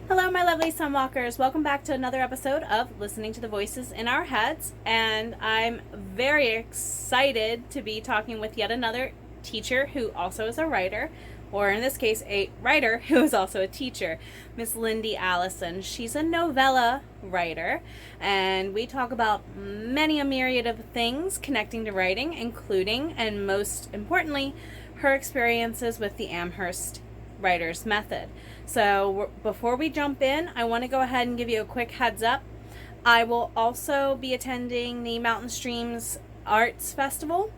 Hello, my lovely sunwalkers. Welcome back to another episode of Listening to the Voices in Our Heads. And I'm very excited to be talking with yet another teacher who also is a writer, or in this case, a writer who is also a teacher, Miss Lyndi Allison. She's a novella writer, and we talk about many a myriad of things connecting to writing, including, and most importantly, her experiences with the AMHERST writer's method. So before we jump in, I want to go ahead and give you a quick heads up. I will also be attending the Mountain Streams Arts Festival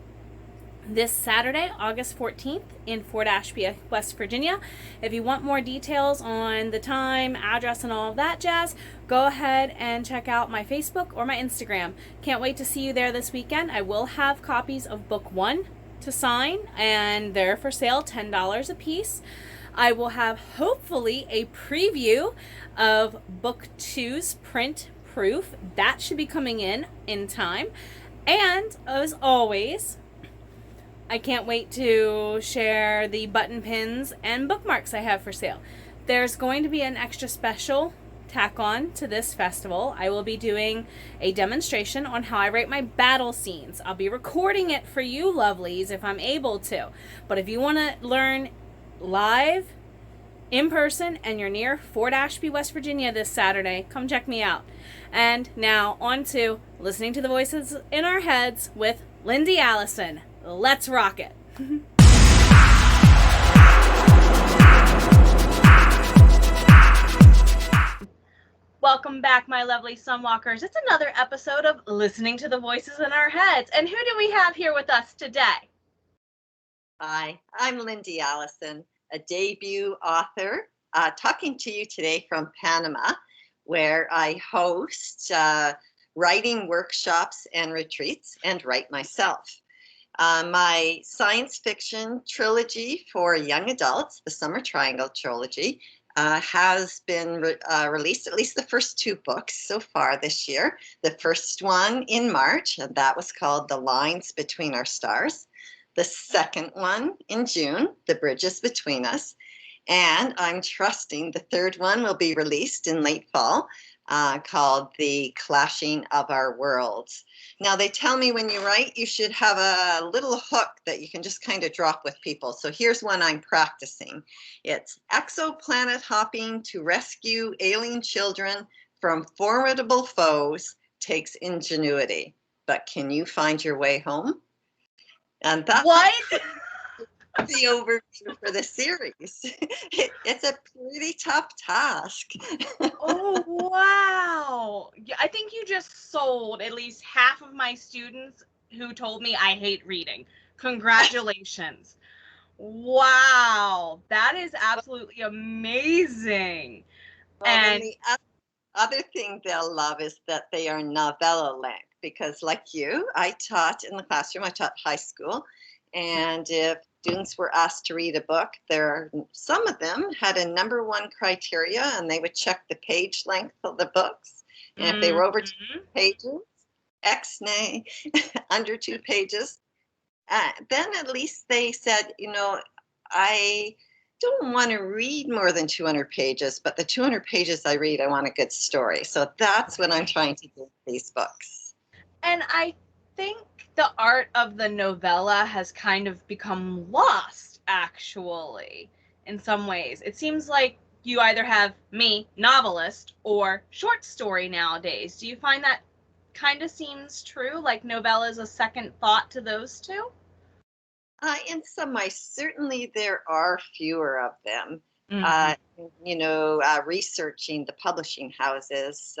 this Saturday, August 14th in Fort Ashby, West Virginia. If you want more details on the time, address, and all of that jazz, go ahead and check out my Facebook or my Instagram. Can't wait to see you there this weekend. I will have copies of Book 1 to sign, and they're for sale, $10 a piece. I will have hopefully a preview of Book 2's print proof. That should be coming in time. And as always, I can't wait to share the button pins and bookmarks I have for sale. There's going to be an extra special tack on to this festival. I will be doing a demonstration on how I write my battle scenes. I'll be recording it for you lovelies if I'm able to. But if you want to learn live, in person, and you're near Fort Ashby, West Virginia this Saturday, come check me out. And now on to Listening to the Voices in Our Heads with Lyndi Allison. Let's rock it. Welcome back, my lovely sunwalkers. It's another episode of Listening to the Voices in Our Heads. And who do we have here with us today? Hi, I'm Lyndi Allison, a debut author, talking to you today from Panama, where I host writing workshops and retreats and write myself. My science fiction trilogy for young adults, the Summer Triangle trilogy, has been released, at least the first 2 books so far this year. The first one in March, and that was called The Lines Between Our Stars. The second one in June, The Bridges Between Us. And I'm trusting the third one will be released in late fall, called The Clashing of Our Worlds. Now, they tell me when you write, you should have a little hook that you can just kind of drop with people. So here's one I'm practicing. It's exoplanet hopping to rescue alien children from formidable foes takes ingenuity. But can you find your way home? And that's What? the overview for the series. It's a pretty tough task. Oh, wow. I think you just sold at least half of my students who told me I hate reading. Congratulations. Wow. That is absolutely amazing. Well, And then the other thing they'll love is that they are novella length, because like you, I taught in the classroom, I taught high school, and if students were asked to read a book, some of them had a number 1 criteria, and they would check the page length of the books. And if they were over 2 pages, X-nay, under 2 pages, then at least they said, I don't want to read more than 200 pages, but the 200 pages I read, I want a good story. So that's what I'm trying to do with these books. And I think the art of the novella has kind of become lost, actually, in some ways. It seems like you either have me, novelist, or short story nowadays. Do you find that kind of seems true? Like novella is a second thought to those two? In some ways, certainly there are fewer of them. Researching the publishing houses,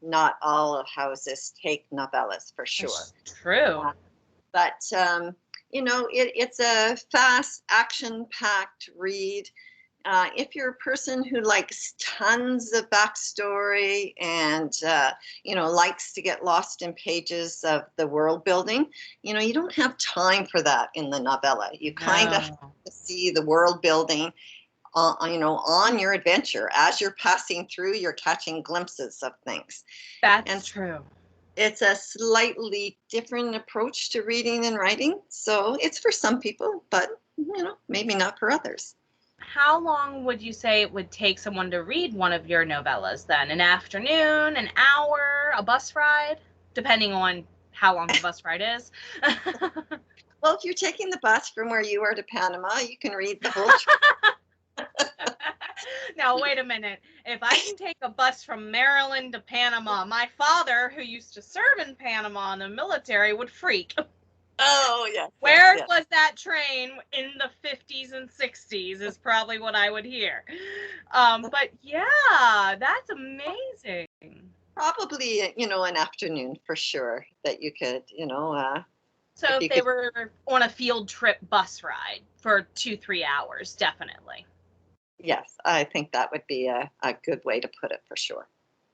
not all of houses take novellas for sure. That's true. But it's a fast, action-packed read. If you're a person who likes tons of backstory and, likes to get lost in pages of the world building, you don't have time for that in the novella. You kind of have to see the world building, on your adventure. As you're passing through, you're catching glimpses of things. That's true. It's a slightly different approach to reading and writing. So it's for some people, but, maybe not for others. how long would you say it would take someone to read one of your novellas then? An afternoon, an hour, a bus ride? Depending on how long the bus ride is. Well, if you're taking the bus from where you are to Panama, you can read the whole trip. Now, wait a minute. If I can take a bus from Maryland to Panama, my father, who used to serve in Panama in the military, would freak. Oh, yes. Where yes. was that train in the 50s and 60s is probably what I would hear. But yeah, that's amazing. Probably, an afternoon for sure that you could, So if you they could. were on a field trip bus ride for 2-3 hours, definitely. Yes, I think that would be a good way to put it for sure.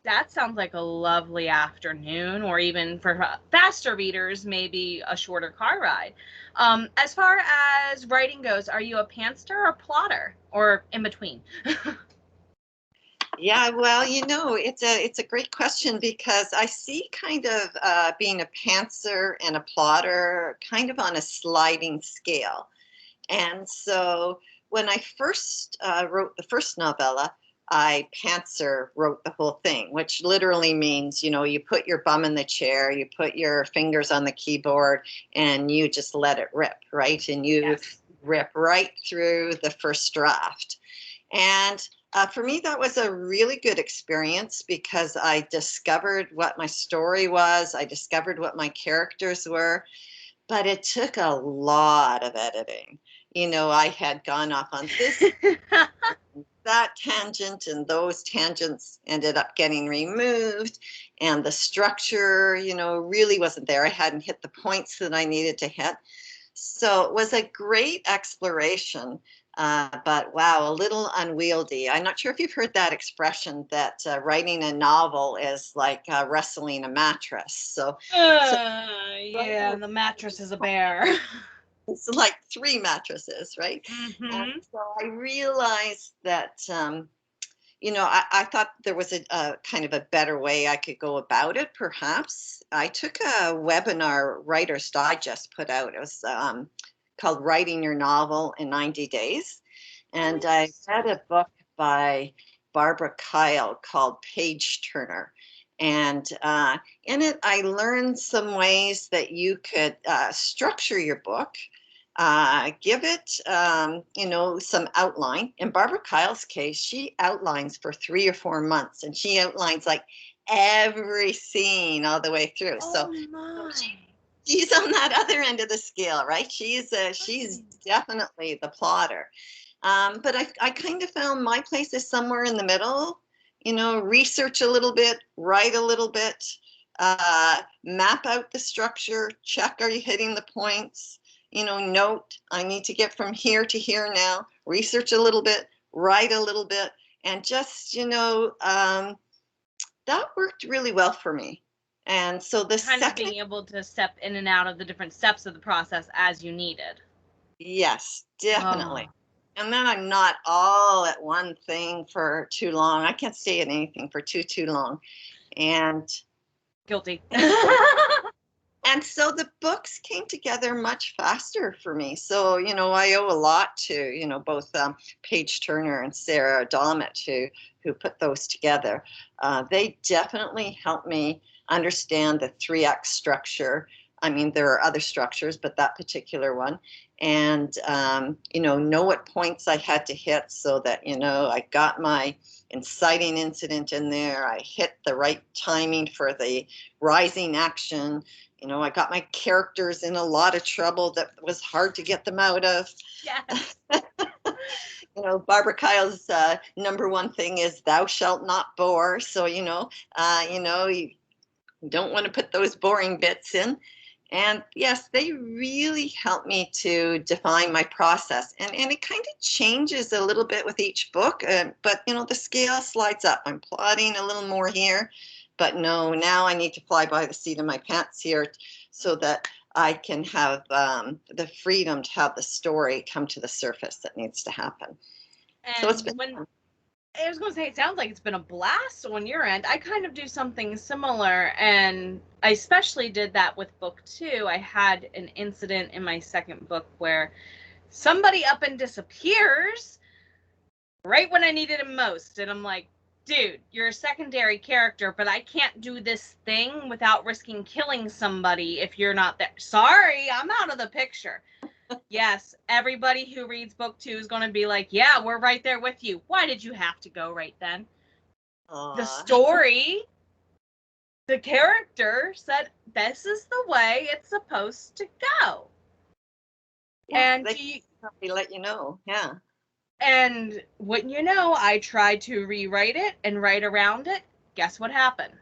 That sounds like a lovely afternoon, or even for faster readers, maybe a shorter car ride. As far as writing goes, are you a pantser or plotter, or in between? Yeah, well, it's a great question because I see kind of being a pantser and a plotter kind of on a sliding scale. And so when I first wrote the first novella, I pantser wrote the whole thing, which literally means, you put your bum in the chair, you put your fingers on the keyboard, and you just let it rip, right? And you Yes. rip right through the first draft. And for me, that was a really good experience because I discovered what my story was, I discovered what my characters were, but it took a lot of editing. I had gone off on this, that tangent, and those tangents ended up getting removed, and the structure, really wasn't there. I hadn't hit the points that I needed to hit. So it was a great exploration, but wow, a little unwieldy. I'm not sure if you've heard that expression that writing a novel is like wrestling a mattress. So Yeah, the mattress is a bear. it's like three mattresses, right? And Mm-hmm. so I realized that, I thought there was a kind of a better way I could go about it, perhaps. I took a webinar Writer's Digest put out. It was called Writing Your Novel in 90 Days. And I read a book by Barbara Kyle called Page Turner. And in it, I learned some ways that you could structure your book, give it, some outline. In Barbara Kyle's case, she outlines for 3 or 4 months, and she outlines like every scene all the way through. Oh So my. she's on that other end of the scale, right? She's definitely the plotter. But I kind of found my place is somewhere in the middle. Research a little bit, write a little bit, map out the structure, check are you hitting the points, note I need to get from here to here now, research a little bit, write a little bit, and just, that worked really well for me. And so the Kind of second, being able to step in and out of the different steps of the process as you needed. yes, Oh, definitely. And then I'm not all at one thing for too long. I can't stay at anything for too long. And guilty. and so the books came together much faster for me. So, I owe a lot to, both Paige Turner and Sarah Dahlmet, who put those together. They definitely helped me understand the 3-act structure. I mean, there are other structures, but that particular one. And, know what points I had to hit so that, I got my inciting incident in there. I hit the right timing for the rising action. I got my characters in a lot of trouble that was hard to get them out of. Yes. Barbara Kyle's number one thing is thou shalt not bore. So, you don't want to put those boring bits in. And yes, they really help me to define my process. And it kind of changes a little bit with each book. But, the scale slides up. I'm plotting a little more here. But no, now I need to fly by the seat of my pants here so that I can have the freedom to have the story come to the surface that needs to happen. So it's And been when fun. I was going to say, it sounds like it's been a blast on your end. I kind of do something similar, and I especially did that with book 2. I had an incident in my second book where somebody up and disappears, right when I needed him most. And I'm like, dude, you're a secondary character, but I can't do this thing without risking killing somebody if you're not there. Sorry, I'm out of the picture. Yes, everybody who reads book 2 is going to be like, yeah, we're right there with you. Why did you have to go right then? The story, the character said, this is the way it's supposed to go. Yeah, And they let you know. Yeah. And wouldn't you know, I tried to rewrite it and write around it. Guess what happened?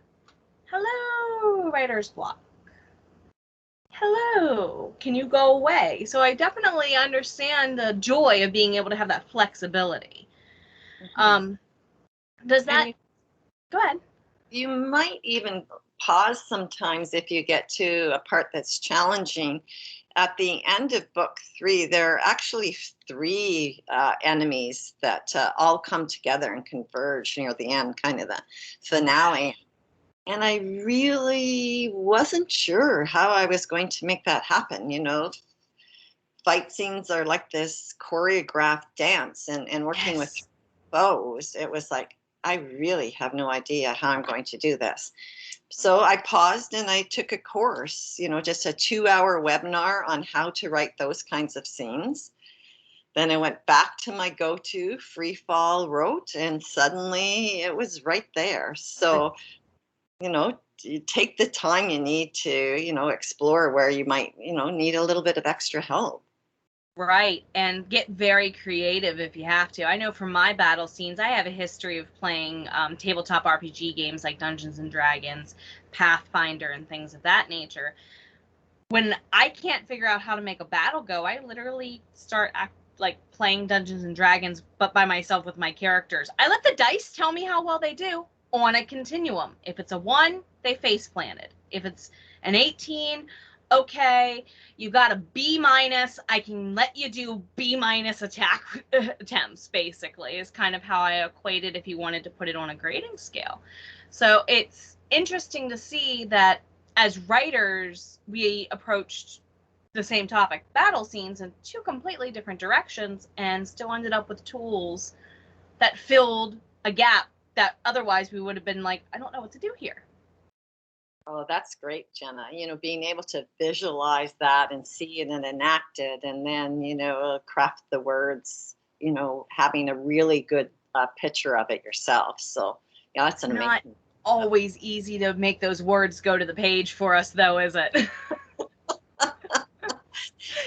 Hello, writer's block. Hello, can you go away? So I definitely understand the joy of being able to have that flexibility. Mm-hmm. Does that... Go ahead. You might even pause sometimes if you get to a part that's challenging. At the end of book 3, there are actually 3 enemies that all come together and converge near the end, kind of the finale. And I really wasn't sure how I was going to make that happen. Fight scenes are like this choreographed dance, and working with foes, it was like, I really have no idea how I'm going to do this. So I paused and I took a course, just a 2-hour webinar on how to write those kinds of scenes. Then I went back to my go-to free fall wrote, and suddenly it was right there. So, you take the time you need to, explore where you might, need a little bit of extra help. Right, and get very creative if you have to. I know from my battle scenes, I have a history of playing tabletop RPG games like Dungeons and Dragons, Pathfinder, and things of that nature. When I can't figure out how to make a battle go, I literally start playing Dungeons and Dragons, but by myself with my characters. I let the dice tell me how well they do on a continuum. If it's a 1, they face planted. If it's an 18, okay, you got a B-, I can let you do B- attack attempts, basically, is kind of how I equate it if you wanted to put it on a grading scale. So it's interesting to see that as writers, we approached the same topic, battle scenes, in 2 completely different directions, and still ended up with tools that filled a gap that otherwise we would have been like, I don't know what to do here. Oh, that's great, Jenna. Being able to visualize that and see it and enact it, and then, craft the words, having a really good picture of it yourself. So, yeah, that's an amazing. Not always easy to make those words go to the page for us, though, is it?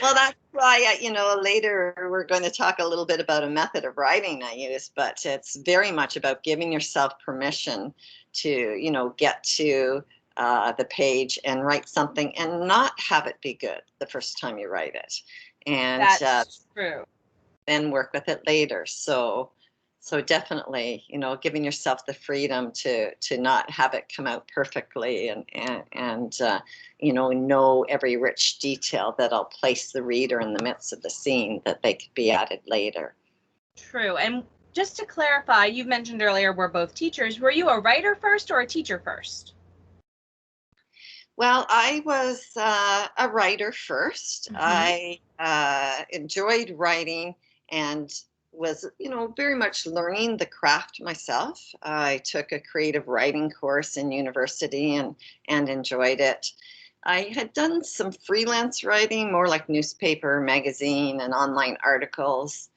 Well, that's why, later we're going to talk a little bit about a method of writing I use, but it's very much about giving yourself permission to, get to the page and write something and not have it be good the first time you write it. And that's true. Then work with it later. So definitely, giving yourself the freedom to not have it come out perfectly and know every rich detail that'll place the reader in the midst of the scene that they could be added later. True. And just to clarify, you mentioned earlier we're both teachers. Were you a writer first or a teacher first? Well, I was a writer first. Mm-hmm. I enjoyed writing and was, very much learning the craft myself. I took a creative writing course in university and enjoyed it. I had done some freelance writing, more like newspaper, magazine, and online articles.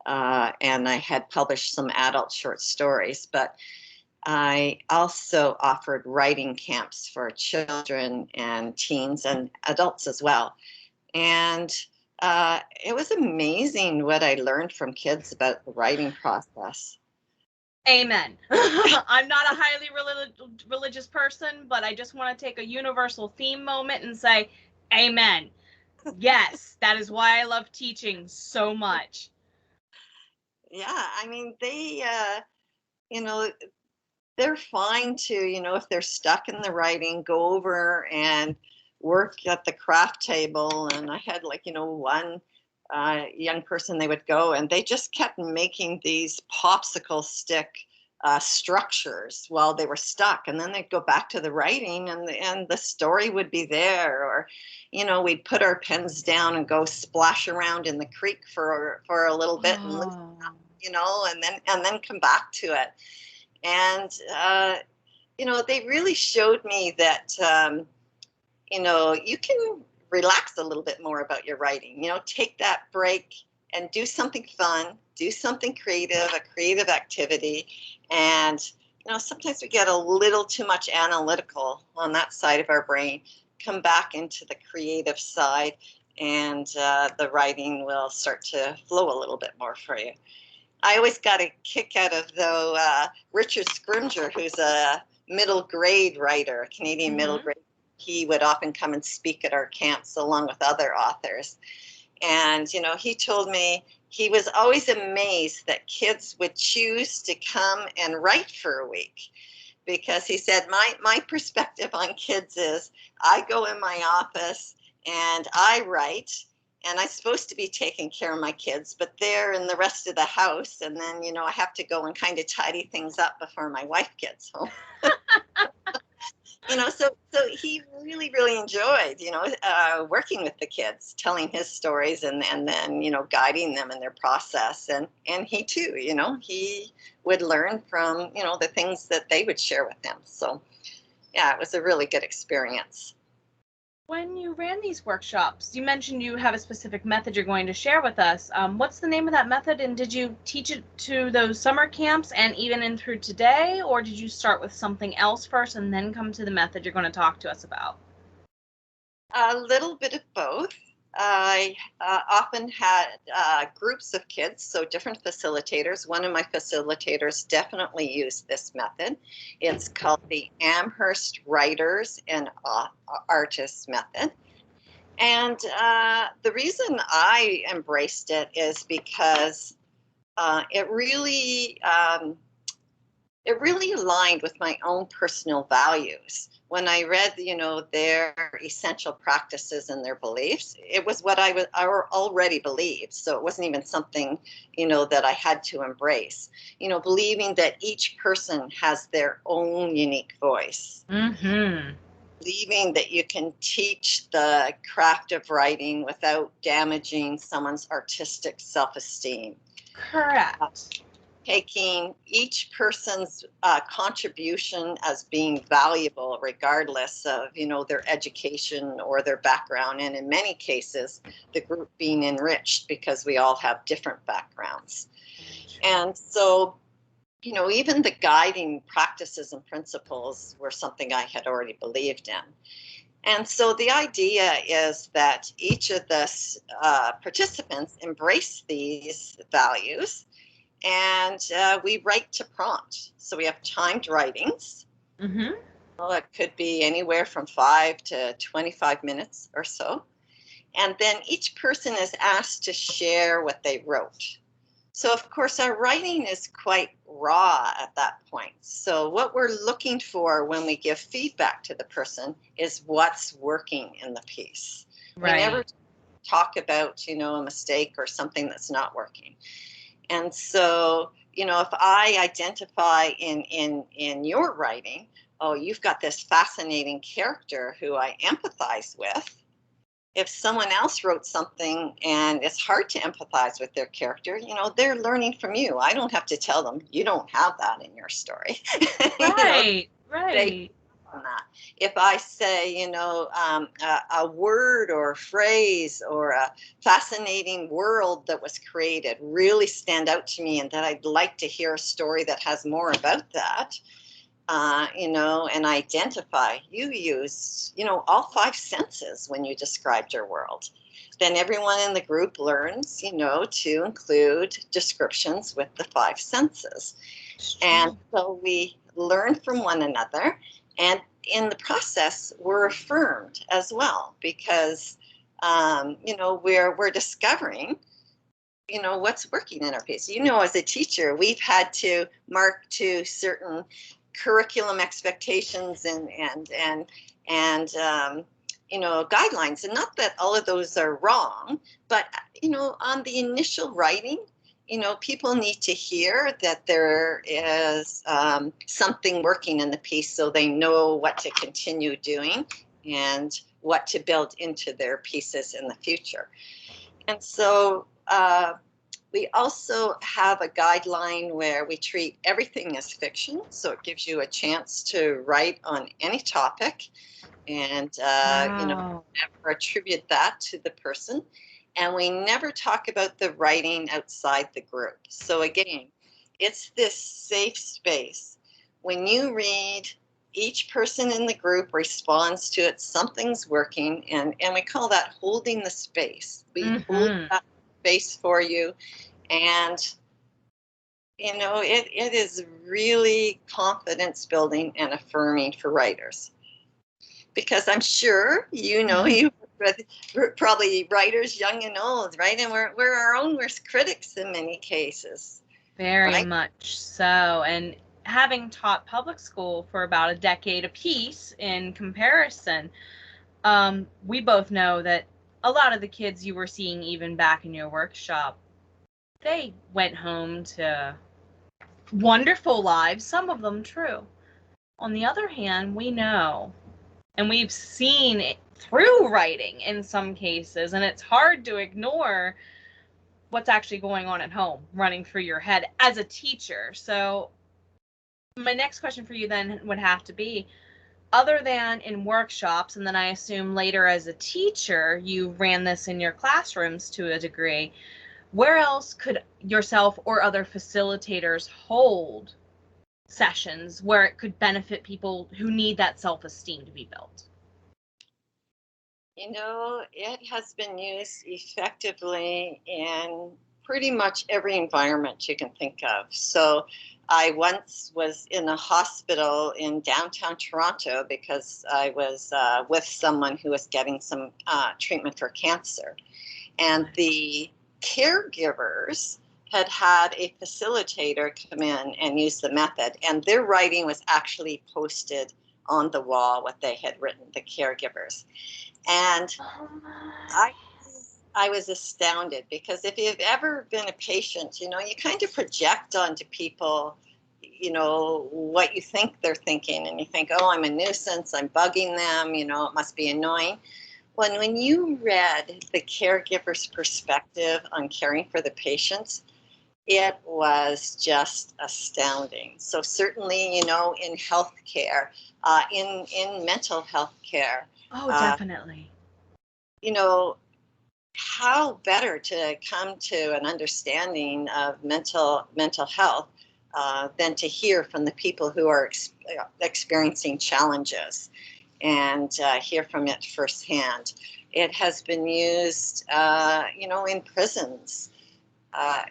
And I had published some adult short stories, but I also offered writing camps for children and teens and adults as well. And it was amazing what I learned from kids about the writing process. Amen. I'm not a highly religious person, but I just want to take a universal theme moment and say, amen. Yes, that is why I love teaching so much. Yeah, I mean, they, they're fine to, if they're stuck in the writing, go over and work at the craft table. And I had one young person, they would go and they just kept making these popsicle stick structures while they were stuck. And then they'd go back to the writing and the story would be there. Or, we'd put our pens down and go splash around in the creek for a little bit and listen and then come back to it. And they really showed me that you can relax a little bit more about your writing. Take that break and do something fun, do something creative, a creative activity. And sometimes we get a little too much analytical on that side of our brain. Come back into the creative side, and the writing will start to flow a little bit more for you. I always got a kick out of, though, Richard Scrimgeour, who's a middle grade writer, a Canadian middle grade. He would often come and speak at our camps along with other authors. And, he told me he was always amazed that kids would choose to come and write for a week. Because he said, my perspective on kids is I go in my office and I write, and I'm supposed to be taking care of my kids, but they're in the rest of the house. And then, I have to go and kind of tidy things up before my wife gets home. So he really, really enjoyed, working with the kids, telling his stories and then, guiding them in their process. And he too, he would learn from, the things that they would share with him. So, yeah, it was a really good experience. When you ran these workshops, you mentioned you have a specific method you're going to share with us. What's the name of that method, and did you teach it to those summer camps and even in through today, or did you start with something else first and then come to the method you're going to talk to us about? A little bit of both. I often had groups of kids, so different facilitators. One of my facilitators definitely used this method. It's called the AMHERST Writers and Artists Method. And the reason I embraced it is because it really aligned with my own personal values. When I read, their essential practices and their beliefs, it was what I already believed. So it wasn't even something, that I had to embrace. Believing that each person has their own unique voice. Mm-hmm. Believing that you can teach the craft of writing without damaging someone's artistic self-esteem. Correct. Taking each person's contribution as being valuable, regardless of, their education or their background. And in many cases, the group being enriched because we all have different backgrounds. And so, even the guiding practices and principles were something I had already believed in. And so the idea is that each of the participants embrace these values. And we write to prompt. So we have timed writings. Mm-hmm. Well, it could be anywhere from 5 to 25 minutes or so. And then each person is asked to share what they wrote. So, of course, our writing is quite raw at that point. So what we're looking for when we give feedback to the person is what's working in the piece. Right. We never talk about, a mistake or something that's not working. And so, if I identify in your writing, oh, you've got this fascinating character who I empathize with. If someone else wrote something and it's hard to empathize with their character, they're learning from you. I don't have to tell them, you don't have that in your story. Right, right. On that. If I say, a word or a phrase or a fascinating world that was created really stand out to me, and that I'd like to hear a story that has more about that, and identify, you used, all 5 senses when you described your world. Then everyone in the group learns, to include descriptions with the 5 senses. And so we learn from one another. And in the process, we're affirmed as well, because, we're discovering, what's working in our piece. As a teacher, we've had to mark to certain curriculum expectations and guidelines. And not that all of those are wrong, but, on the initial writing, people need to hear that there is something working in the piece, so they know what to continue doing and what to build into their pieces in the future. And so We also have a guideline where we treat everything as fiction, so it gives you a chance to write on any topic, and Wow. never attribute that to the person. And we never talk about the writing outside the group. So again, it's this safe space. When you read, each person in the group responds to it, something's working, and we call that holding the space. We hold Mm-hmm. that space for you, and it is really confidence building and affirming for writers, because I'm sure you with probably writers young and old, right? And we're our own worst critics in many cases, Very right? much so. And having taught public school for about a decade apiece in comparison, we both know that a lot of the kids you were seeing even back in your workshop, they went home to wonderful lives, some of them true. On the other hand, we know, and we've seen it through writing in some cases, and it's hard to ignore what's actually going on at home running through your head as a teacher. So my next question for you then would have to be, other than in workshops, and then I assume later as a teacher you ran this in your classrooms to a degree, where else could yourself or other facilitators hold sessions where it could benefit people who need that self-esteem to be built? It has been used effectively in pretty much every environment you can think of. So I once was in a hospital in downtown Toronto because I was with someone who was getting some treatment for cancer. And the caregivers had a facilitator come in and use the method, and their writing was actually posted on the wall, what they had written, the caregivers. And I I was astounded, because if you've ever been a patient, you kind of project onto people, what you think they're thinking, and you think, oh, I'm a nuisance, I'm bugging them, it must be annoying. When you read the caregiver's perspective on caring for the patients, it was just astounding. So certainly, in healthcare, in mental health care, Oh, uh, definitely. you know, how better to come to an understanding of mental health than to hear from the people who are experiencing challenges, and hear from it firsthand. It has been used, in prisons. Uh,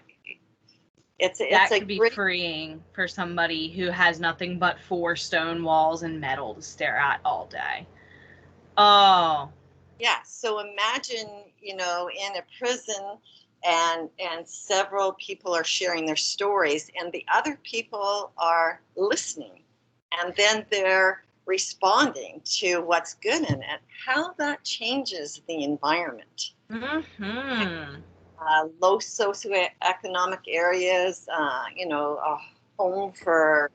it's That a could be great. freeing for somebody who has nothing but four stone walls and metal to stare at all day. Oh, Yeah, so imagine, in a prison, and several people are sharing their stories, and the other people are listening, and then they're responding to what's good in it. How that changes the environment. mm-hmm. Low socioeconomic areas, a home for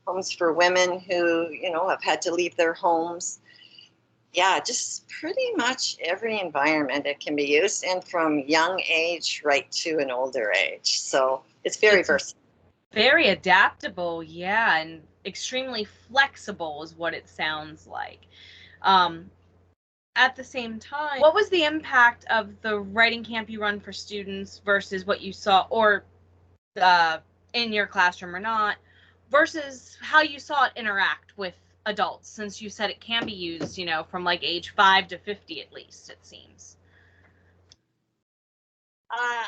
homes for women who have had to leave their homes. Yeah, just pretty much every environment it can be used, and from young age right to an older age. So it's very It's versatile. very adaptable, yeah, and extremely flexible is what it sounds like. Um, at the same time, what was the impact of the writing camp you run for students versus what you saw, or in your classroom or not, versus how you saw it interact with adults, since you said it can be used, from like age 5 to 50 at least, it seems. Uh,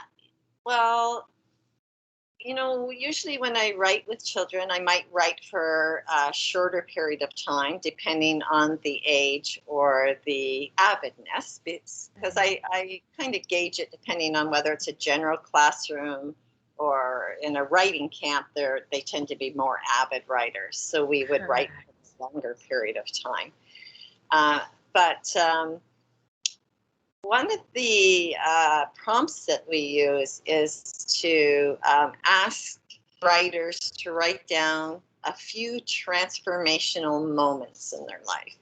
well, usually when I write with children, I might write for a shorter period of time, depending on the age or the avidness, because I kind of gauge it depending on whether it's a general classroom or in a writing camp. They tend to be more avid writers, so we would write Correct. for a longer period of time. But one of the prompts that we use is to ask writers to write down a few transformational moments in their life.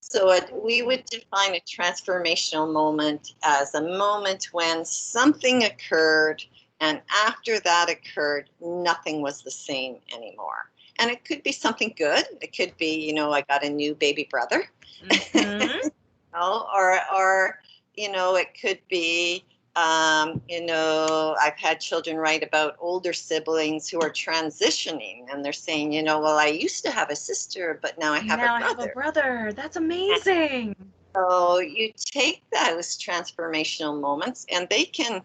So we would define a transformational moment as a moment when something occurred, and after that occurred, nothing was the same anymore. And it could be something good. It could be, I got a new baby brother. Mm-hmm. or it could be, I've had children write about older siblings who are transitioning, and they're saying, well, I used to have a sister, but now I have a brother. I have a brother. That's amazing. So you take those transformational moments, and they can,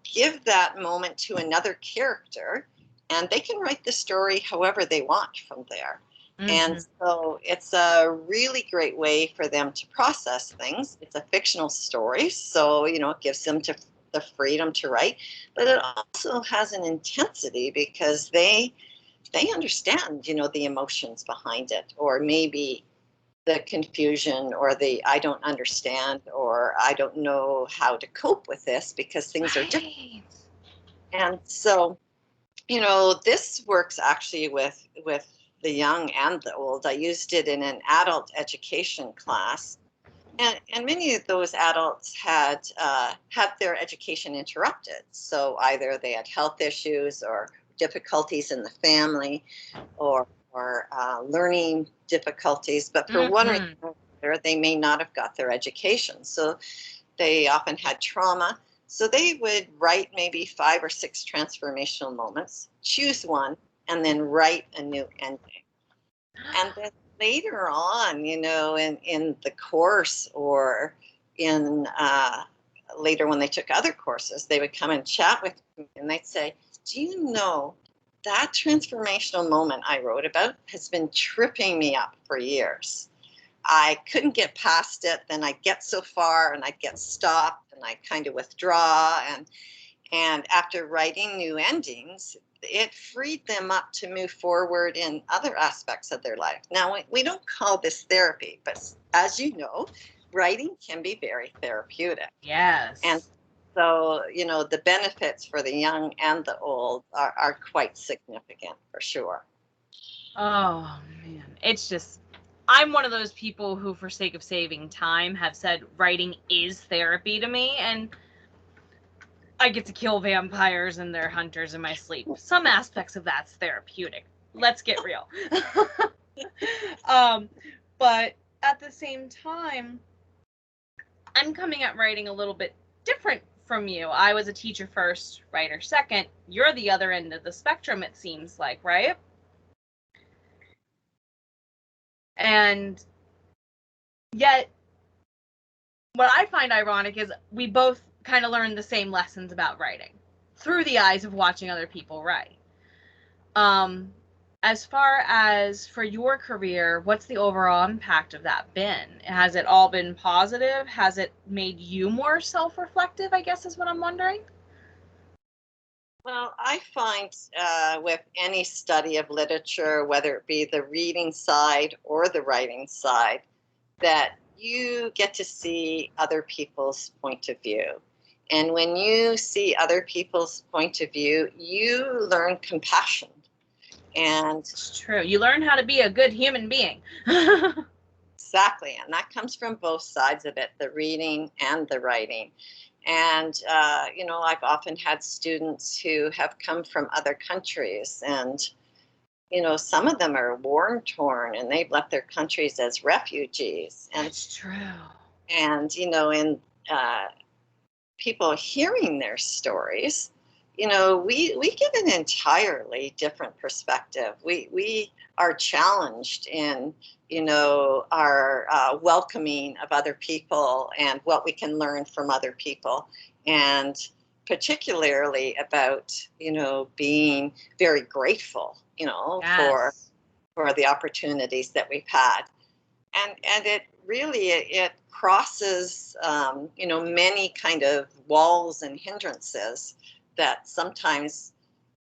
give that moment to another character, and they can write the story however they want from there. Mm-hmm. And so it's a really great way for them to process things. It's a fictional story, so, it gives them the freedom to write, but it also has an intensity because they understand, the emotions behind it, or maybe the confusion, or the I don't understand, or I don't know how to cope with this because things are different. And so, this works actually with the young and the old. I used it in an adult education class, and many of those adults had their education interrupted. So either they had health issues or difficulties in the family, or learning difficulties, but for one reason or another, they may not have got their education. So they often had trauma. So they would write maybe 5 or 6 transformational moments, choose one, and then write a new ending. And then later on, in the course, or in later when they took other courses, they would come and chat with me, and they'd say, do you know that transformational moment I wrote about has been tripping me up for years. I couldn't get past it. Then I'd get so far and I'd get stopped and I'd kind of withdraw. And after writing new endings, it freed them up to move forward in other aspects of their life. Now, we don't call this therapy, but as you know, writing can be very therapeutic. Yes. And so, the benefits for the young and the old are quite significant, for sure. Oh, man. It's just, I'm one of those people who, for sake of saving time, have said writing is therapy to me, and I get to kill vampires and their hunters in my sleep. Some aspects of that's therapeutic. Let's get real. But at the same time, I'm coming at writing a little bit different from you. I was a teacher first, writer second. You're the other end of the spectrum, it seems like, right? And yet, what I find ironic is we both kind of learn the same lessons about writing through the eyes of watching other people write. As far as for your career, what's the overall impact of that been? Has it all been positive? Has it made you more self-reflective, I guess is what I'm wondering? Well, I find with any study of literature, whether it be the reading side or the writing side, that you get to see other people's point of view. And when you see other people's point of view, you learn compassion. And it's true. You learn how to be a good human being. Exactly. And that comes from both sides of it, the reading and the writing. And, I've often had students who have come from other countries, and, some of them are war-torn, and they've left their countries as refugees. And that's true. And, people hearing their stories, we get an entirely different perspective. We are challenged in, our welcoming of other people and what we can learn from other people. And particularly about, being very grateful, yes. for the opportunities that we've had. And it really, it crosses, many kind of walls and hindrances that sometimes,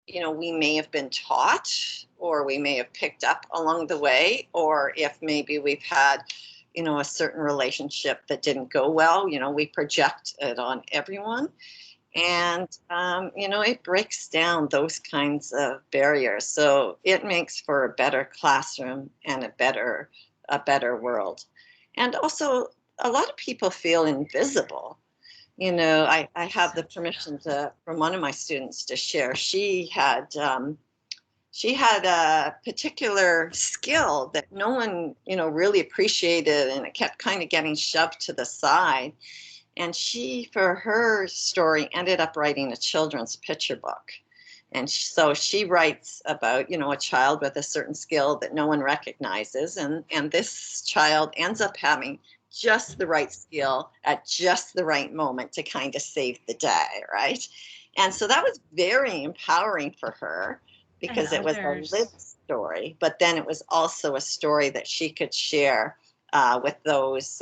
we may have been taught, or we may have picked up along the way, or if maybe we've had, a certain relationship that didn't go well, we project it on everyone. And, it breaks down those kinds of barriers. So it makes for a better classroom and a better world. And also, a lot of people feel invisible. You know, I have the permission from one of my students to share. She had a particular skill that no one, really appreciated, and it kept kind of getting shoved to the side. And she, for her story, ended up writing a children's picture book. And so she writes about, a child with a certain skill that no one recognizes. And this child ends up having just the right skill at just the right moment to kind of save the day, right? And so that was very empowering for her, because it was a lived story, but then it was also a story that she could share with those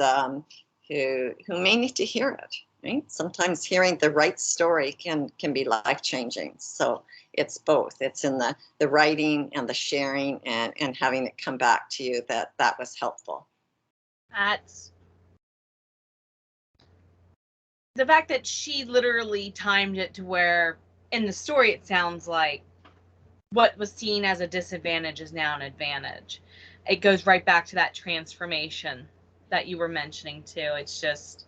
who may need to hear it. Right? Sometimes hearing the right story can be life-changing. So it's both. It's in the writing and the sharing and having it come back to you that was helpful. That's the fact that she literally timed it to where in the story it sounds like what was seen as a disadvantage is now an advantage. It goes right back to that transformation that you were mentioning too. It's just,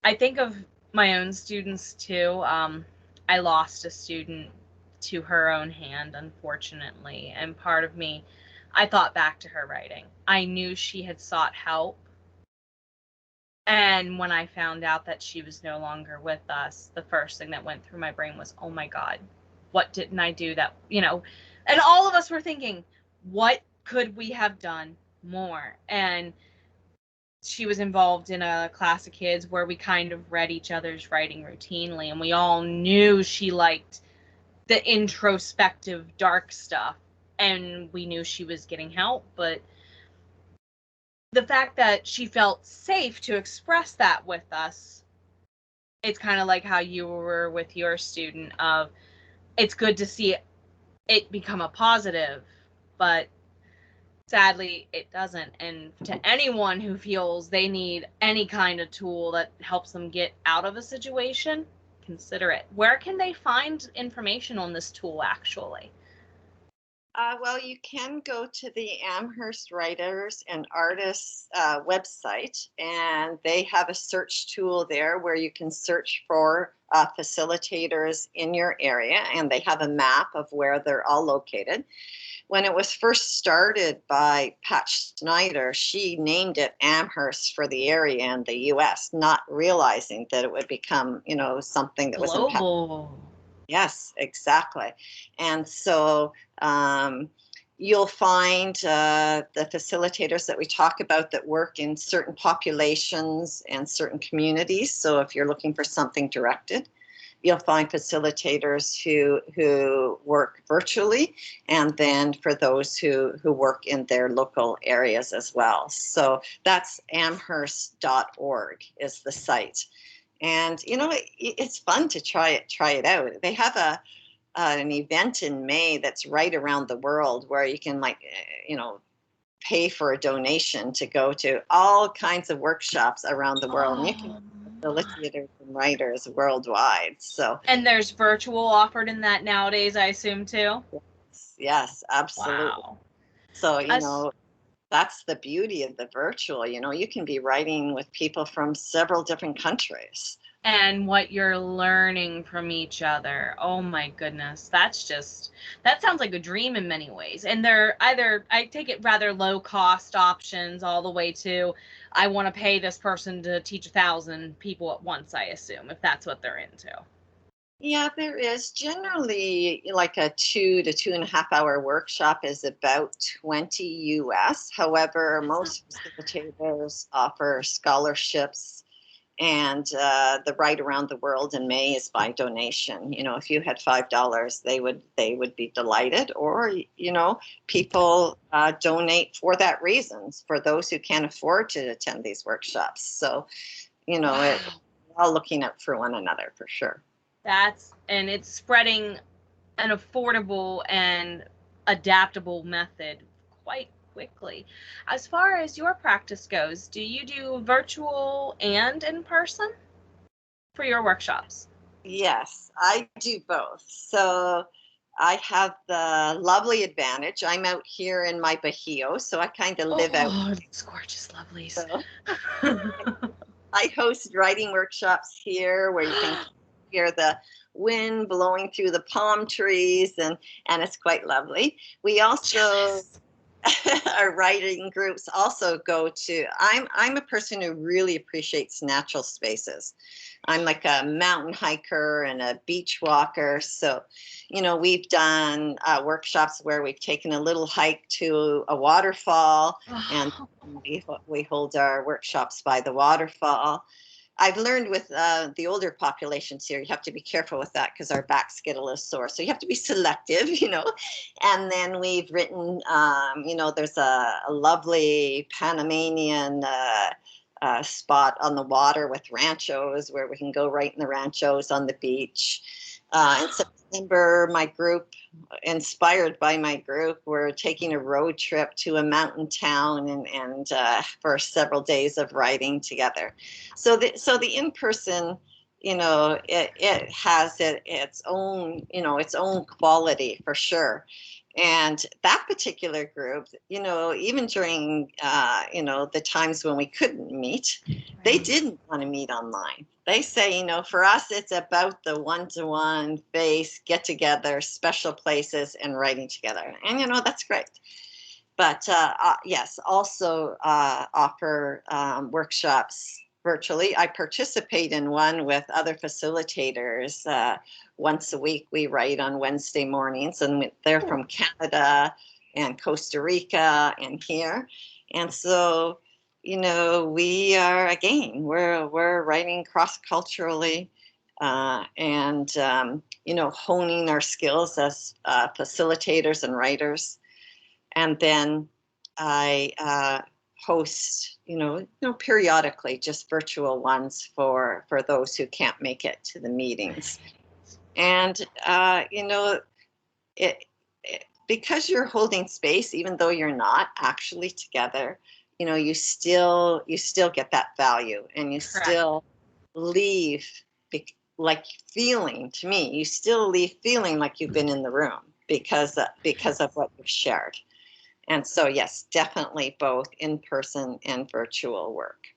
I think of my own students too. I lost a student to her own hand, unfortunately, and part of me, I thought back to her writing. I knew she had sought help, and when I found out that she was no longer with us, the first thing that went through my brain was, oh my God, what didn't I do that, and all of us were thinking, what could we have done more? And she was involved in a class of kids where we kind of read each other's writing routinely, and we all knew she liked the introspective, dark stuff, and we knew she was getting help, but the fact that she felt safe to express that with us, it's kind of like how you were with your student of, it's good to see it become a positive, but sadly it doesn't. And to anyone who feels they need any kind of tool that helps them get out of a situation, consider it. Where can they find information on this tool actually? Well, you can go to the AMHERST Writers and Artists website, and they have a search tool there where you can search for facilitators in your area, and they have a map of where they're all located. When it was first started by Pat Schneider, she named it AMHERST for the area in the U.S., not realizing that it would become, something that was global. Yes, exactly. And so you'll find the facilitators that we talk about that work in certain populations and certain communities. So if you're looking for something directed, you'll find facilitators who work virtually, and then for those who work in their local areas as well. So that's amherst.org is the site. And it's fun to try it out. They have an event in May that's right around the world where you can pay for a donation to go to all kinds of workshops around the world. And you can facilitators and writers worldwide. So and there's virtual offered in that nowadays, I assume too. Yes, absolutely. Wow. So that's the beauty of the virtual. You can be writing with people from several different countries. And what you're learning from each other. Oh my goodness. That sounds like a dream in many ways. And they're either, I take it, rather low cost options all the way to, I want to pay this person to teach 1,000 people at once, I assume, if that's what they're into. Yeah, there is. Generally, like a 2 to 2.5 hour workshop is about $20 US. However, most facilitators offer scholarships, and the Write Around the World in May is by donation. If you had $5, they would be delighted. Or people donate for that reason, for those who can't afford to attend these workshops. So Wow. we're all looking out for one another for sure. And it's spreading an affordable and adaptable method quite quickly. As far as your practice goes, do you do virtual and in person for your workshops? Yes, I do both. So I have the lovely advantage. I'm out here in my Bajío, so I kind of live out. Oh, it's gorgeous, lovelies. So I host writing workshops here where you can hear the wind blowing through the palm trees, and it's quite lovely. We also our writing groups also go to, I'm a person who really appreciates natural spaces. I'm like a mountain hiker and a beach walker. So, we've done workshops where we've taken a little hike to a waterfall, and we hold our workshops by the waterfall. I've learned with the older populations here, you have to be careful with that because our backs get a little sore. So you have to be selective, And then we've written, there's a lovely Panamanian spot on the water with ranchos where we can go right in the ranchos on the beach. In September, my group, inspired by my group, we're taking a road trip to a mountain town and for several days of writing together. So the in-person, it has its own quality for sure. And that particular group, even during, the times when we couldn't meet, they didn't want to meet online. They say, for us, it's about the one-to-one face, get together, special places, and writing together. And, that's great. But yes, also offer workshops virtually. I participate in one with other facilitators. Once a week, we write on Wednesday mornings, and they're from Canada and Costa Rica and here. And so, we are, again, we're writing cross-culturally and, honing our skills as facilitators and writers. And then I host, periodically just virtual ones for those who can't make it to the meetings. And, because you're holding space, even though you're not actually together, you still get that value, and you still leave like feeling, to me, you still leave feeling like you've been in the room because of what you've shared. And so, yes, definitely both in-person and virtual work.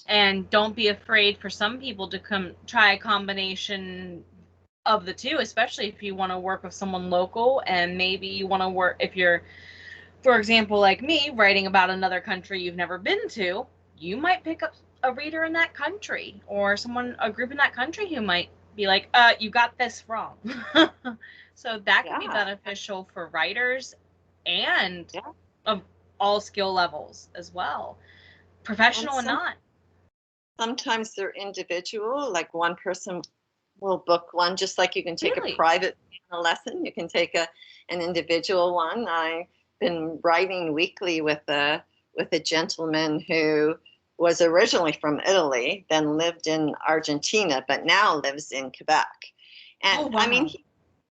And don't be afraid for some people to try a combination of the two, especially if you want to work with someone local, and maybe you want to work, if you're, for example, like me, writing about another country you've never been to, you might pick up a reader in that country, or a group in that country who might be like, you got this wrong. So that could be beneficial for writers and of all skill levels as well, professional and not. Sometimes they're individual, like one person will book one, just like you can take a private lesson, you can take an individual one. I've been writing weekly with a gentleman who was originally from Italy, then lived in Argentina, but now lives in Quebec. And I mean,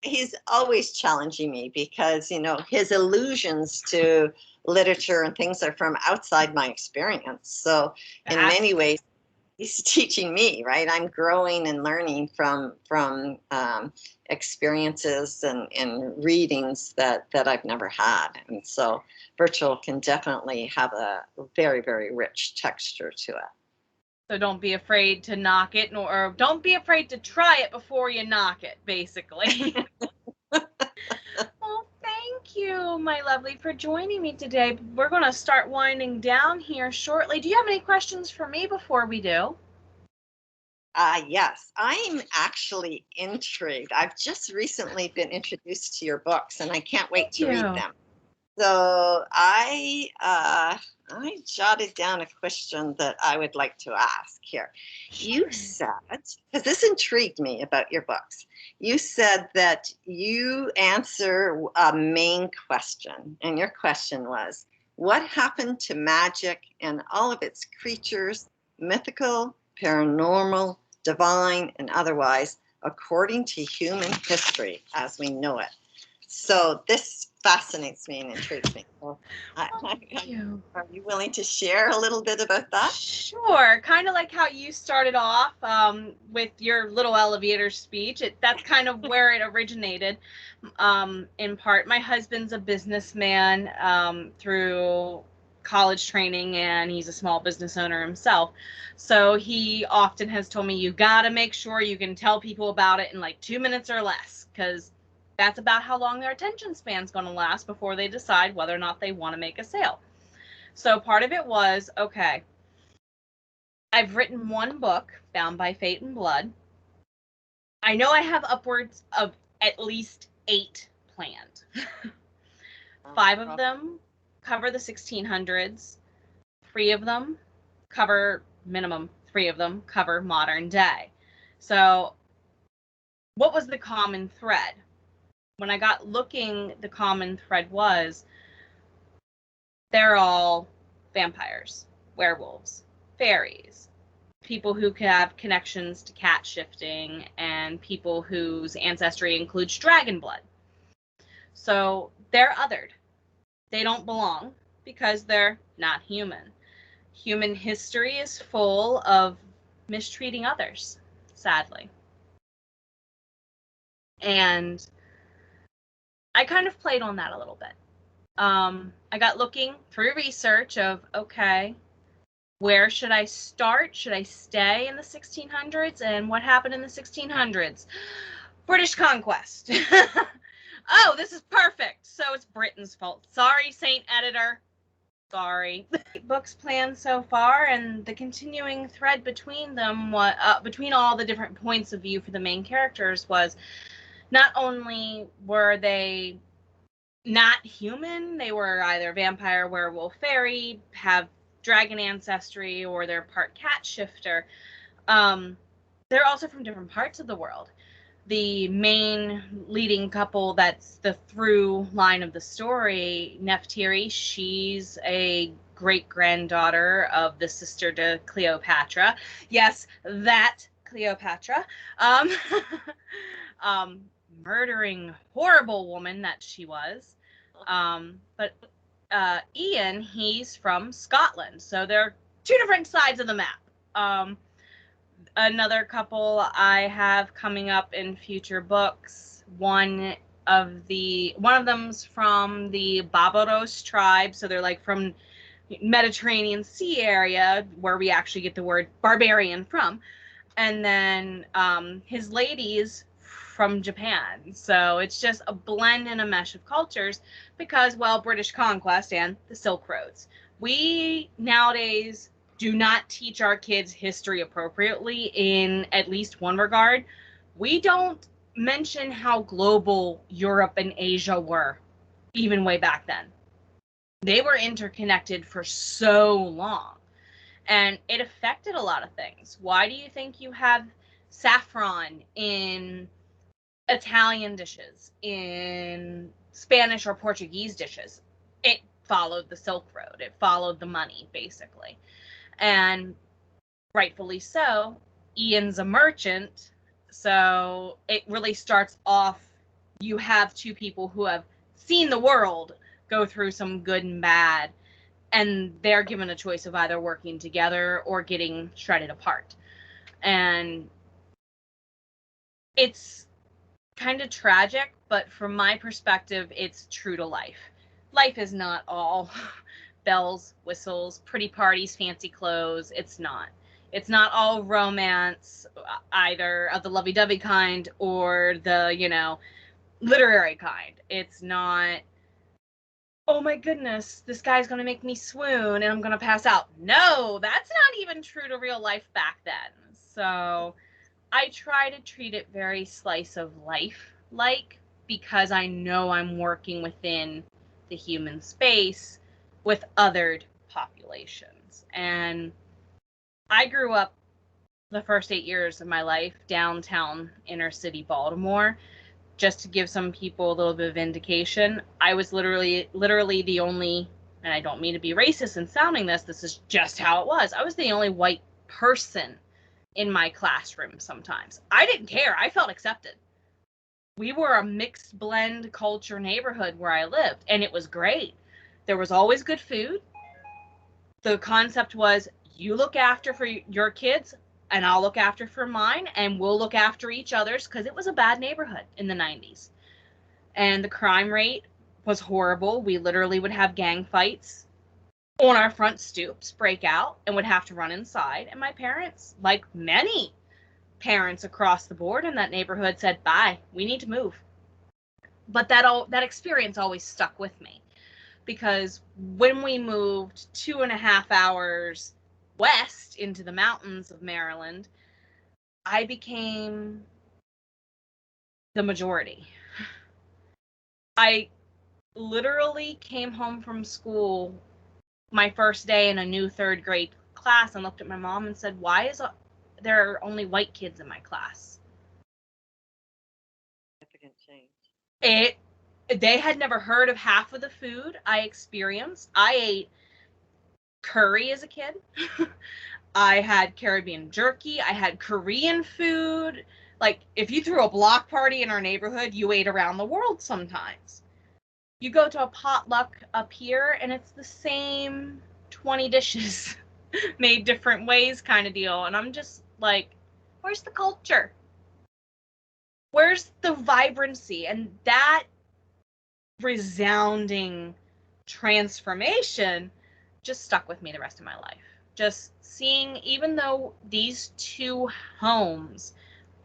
he's always challenging me because, his allusions to literature and things are from outside my experience. So in many ways, he's teaching me, right? I'm growing and learning from experiences and readings that I've never had. And so virtual can definitely have a very, very rich texture to it. So don't be afraid to knock it, or don't be afraid to try it before you knock it, basically. Well, thank you, my lovely, for joining me today. We're going to start winding down here shortly. Do you have any questions for me before we do? Yes, I'm actually intrigued. I've just recently been introduced to your books, and I can't wait to read them. So I jotted down a question that I would like to ask here. You said, because this intrigued me about your books, you said that you answer a main question, and your question was, what happened to magic and all of its creatures, mythical, paranormal, divine, and otherwise, according to human history as we know it? So this fascinates me and intrigues me. So, Thank you. are you willing to share a little bit about that? Sure. Kind of like how you started off with your little elevator speech. That's kind of where it originated, in part. My husband's a businessman through college training, and he's a small business owner himself. So he often has told me, you got to make sure you can tell people about it in like 2 minutes or less, because that's about how long their attention span's going to last before they decide whether or not they want to make a sale. So part of it was, okay, I've written one book, Bound by Fate and Blood. I know I have upwards of at least 8 planned. 5 of them cover the 1600s. 3 of them cover, minimum 3 of them cover modern day. So what was the common thread? When I got looking, the common thread was they're all vampires, werewolves, fairies, people who can have connections to cat shifting, and people whose ancestry includes dragon blood. So they're othered. They don't belong because they're not human. Human history is full of mistreating others, sadly. And I kind of played on that a little bit. I got looking through research of, okay, where should I start? Should I stay in the 1600s? And what happened in the 1600s? British conquest. Oh, this is perfect. So it's Britain's fault. Sorry, Saint Editor. Sorry. Books planned so far, and the continuing thread between them, between all the different points of view for the main characters, was not only were they not human, they were either vampire, werewolf, fairy, have dragon ancestry, or they're part cat shifter. They're also from different parts of the world. The main leading couple that's the through line of the story, Nefertiti, she's a great-granddaughter of the sister to Cleopatra. Yes, that Cleopatra. Murdering, horrible woman that she was. But Ian, he's from Scotland, so they're 2 different sides of the map. Another couple I have coming up in future books. One of them's from the Barbaros tribe, so they're like from Mediterranean Sea area, where we actually get the word barbarian from. And then his lady's from Japan. So it's just a blend and a mesh of cultures because, well, British conquest and the Silk Roads. We nowadays do not teach our kids history appropriately in at least one regard. We don't mention how global Europe and Asia were, even way back then. They were interconnected for so long, and it affected a lot of things. Why do you think you have saffron in Italian dishes, in Spanish or Portuguese dishes? It followed the Silk Road. It followed the money, basically. And rightfully so, Ian's a merchant, so it really starts off, you have 2 people who have seen the world go through some good and bad, and they're given a choice of either working together or getting shredded apart. And it's kind of tragic, but from my perspective, it's true to life. Life is not all bells, whistles, pretty parties, fancy clothes. It's not. It's not all romance, either of the lovey-dovey kind or the, literary kind. It's not, oh my goodness, this guy's going to make me swoon and I'm going to pass out. No, that's not even true to real life back then. So I try to treat it very slice of life-like, because I know I'm working within the human space with othered populations. And I grew up the first 8 years of my life downtown inner city Baltimore. Just to give some people a little bit of indication, I was literally the only, and I don't mean to be racist in sounding this is just how it was. I was the only white person in my classroom sometimes. I didn't care. I felt accepted. we were a mixed blend culture neighborhood where I lived, and it was great. There was always good food. The concept was you look after for your kids and I'll look after for mine, and we'll look after each other's, because it was a bad neighborhood in the 90s. And the crime rate was horrible. We literally would have gang fights on our front stoops, break out, and would have to run inside. And my parents, like many parents across the board in that neighborhood, said, bye, we need to move. But that experience always stuck with me, because when we moved 2.5 hours west into the mountains of Maryland, I became the majority. I literally came home from school my first day in a new 3rd grade class and looked at my mom and said, why is there only white kids in my class? Significant change. They had never heard of half of the food I experienced. I ate curry as a kid. I had Caribbean jerky. I had Korean food. Like, if you threw a block party in our neighborhood, you ate around the world sometimes. You go to a potluck up here, and it's the same 20 dishes made different ways kind of deal. And I'm just like, where's the culture? Where's the vibrancy? And that resounding transformation just stuck with me the rest of my life. Just seeing, even though these two homes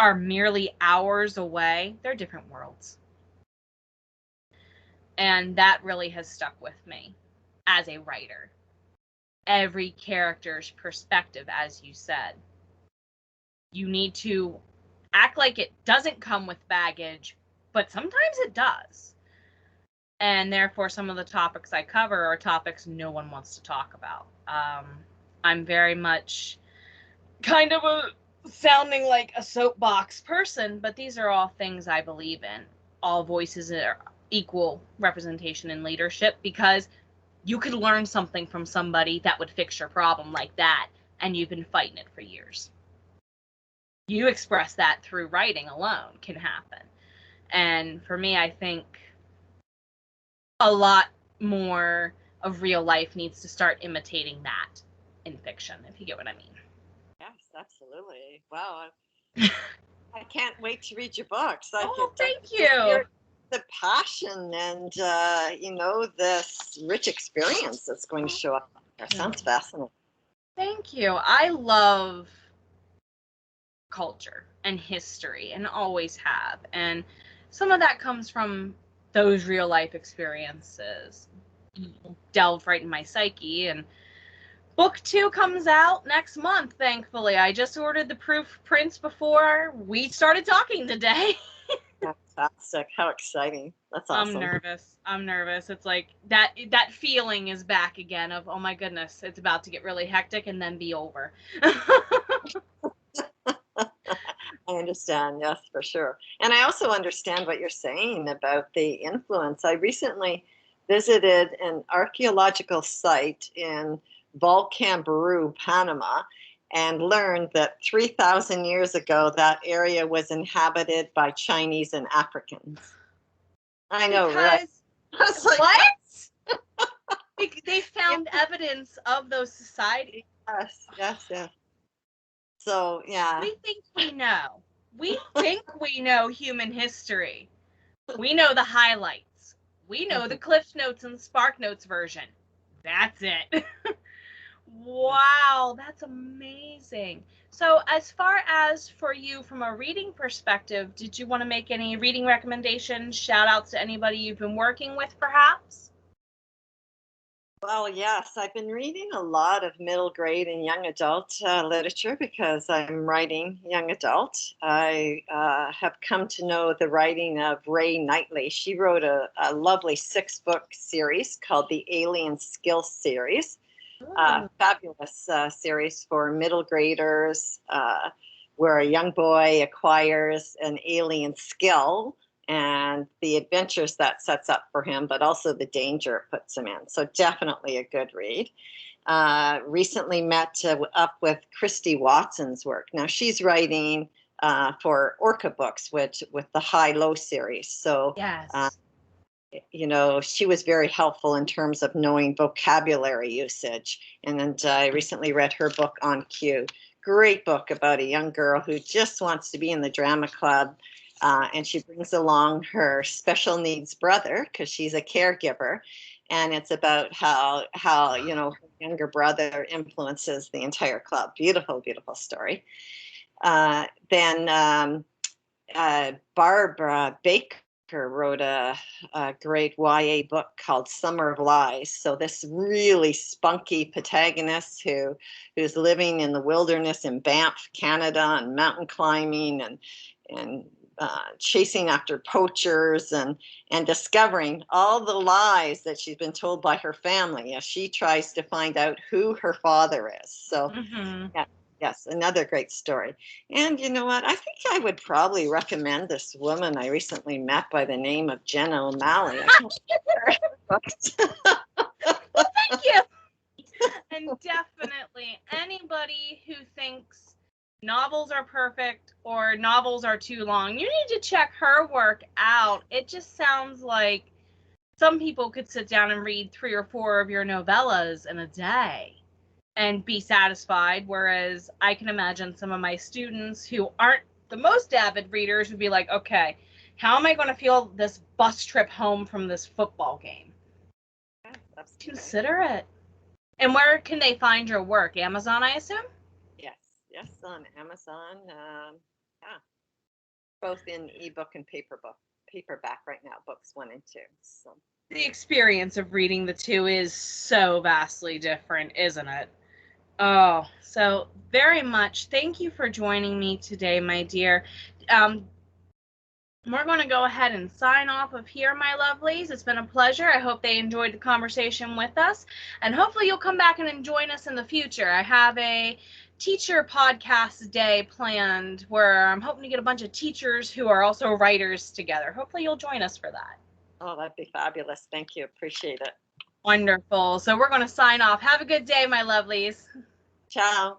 are merely hours away, they're different worlds. And that really has stuck with me as a writer. Every character's perspective, as you said. You need to act like it doesn't come with baggage, but sometimes it does. And therefore, some of the topics I cover are topics no one wants to talk about. I'm very much kind of sounding like a soapbox person, but these are all things I believe in. All voices are equal representation in leadership, because you could learn something from somebody that would fix your problem like that, and you've been fighting it for years. You express that through writing alone can happen. And for me, I think a lot more of real life needs to start imitating that in fiction, if you get what I mean. Yes, absolutely. Wow. I can't wait to read your books. Thank you. The passion and, this rich experience that's going to show up there. Sounds fascinating. Thank you. I love culture and history, and always have. And some of that comes from those real life experiences. Delve right in my psyche. And book 2 comes out next month, thankfully. I just ordered the proof prints before we started talking today. Fantastic. How exciting. That's awesome. I'm nervous. It's like that feeling is back again of, oh my goodness, it's about to get really hectic and then be over. I understand. Yes, for sure. And I also understand what you're saying about the influence. I recently visited an archaeological site in Volcan, Peru, Panama, and learned that 3,000 years ago, that area was inhabited by Chinese and Africans. I know, right? I was like, what? They found evidence of those societies. Yes. So, yeah. We think we know. We think we know human history. We know the highlights. We know the Cliff Notes and Spark Notes version. That's it. Wow, that's amazing. So as far as for you from a reading perspective, did you want to make any reading recommendations, shout outs to anybody you've been working with perhaps? Well, yes, I've been reading a lot of middle grade and young adult literature because I'm writing young adult. I have come to know the writing of Ray Knightley. She wrote a lovely 6-book series called the Alien Skills Series. Fabulous series for middle graders where a young boy acquires an alien skill and the adventures that sets up for him, but also the danger it puts him in. So definitely a good read. Recently met up with Christy Watson's work. Now she's writing for Orca books, with the high-low series. So Yes. she was very helpful in terms of knowing vocabulary usage. And I recently read her book On Cue. Great book about a young girl who just wants to be in the drama club. And she brings along her special needs brother because she's a caregiver. And it's about how her younger brother influences the entire club. Beautiful, beautiful story. Then Barbara Baker wrote a great YA book called Summer of Lies. So this really spunky protagonist who's living in the wilderness in Banff, Canada, and mountain climbing and chasing after poachers and discovering all the lies that she's been told by her family as she tries to find out who her father is. So yeah. Yes, another great story. And you know what? I think I would probably recommend this woman I recently met by the name of Jenna O'Malley. Thank you. And definitely anybody who thinks novels are perfect or novels are too long, you need to check her work out. It just sounds like some people could sit down and read 3 or 4 of your novellas in a day and be satisfied, whereas I can imagine some of my students who aren't the most avid readers would be like, okay, how am I going to feel this bus trip home from this football game? Consider it. And where can they find your work? Amazon, I assume? Yes, on Amazon. Both in ebook and paperback right now, books 1 and 2. So the experience of reading the two is so vastly different, isn't it? Oh, so very much. Thank you for joining me today, my dear. We're going to go ahead and sign off of here, my lovelies. It's been a pleasure. I hope they enjoyed the conversation with us, and hopefully you'll come back and join us in the future. I have a teacher podcast day planned where I'm hoping to get a bunch of teachers who are also writers together. Hopefully you'll join us for that. Oh, that'd be fabulous. Thank you. Appreciate it. Wonderful. So we're going to sign off. Have a good day, my lovelies. Ciao.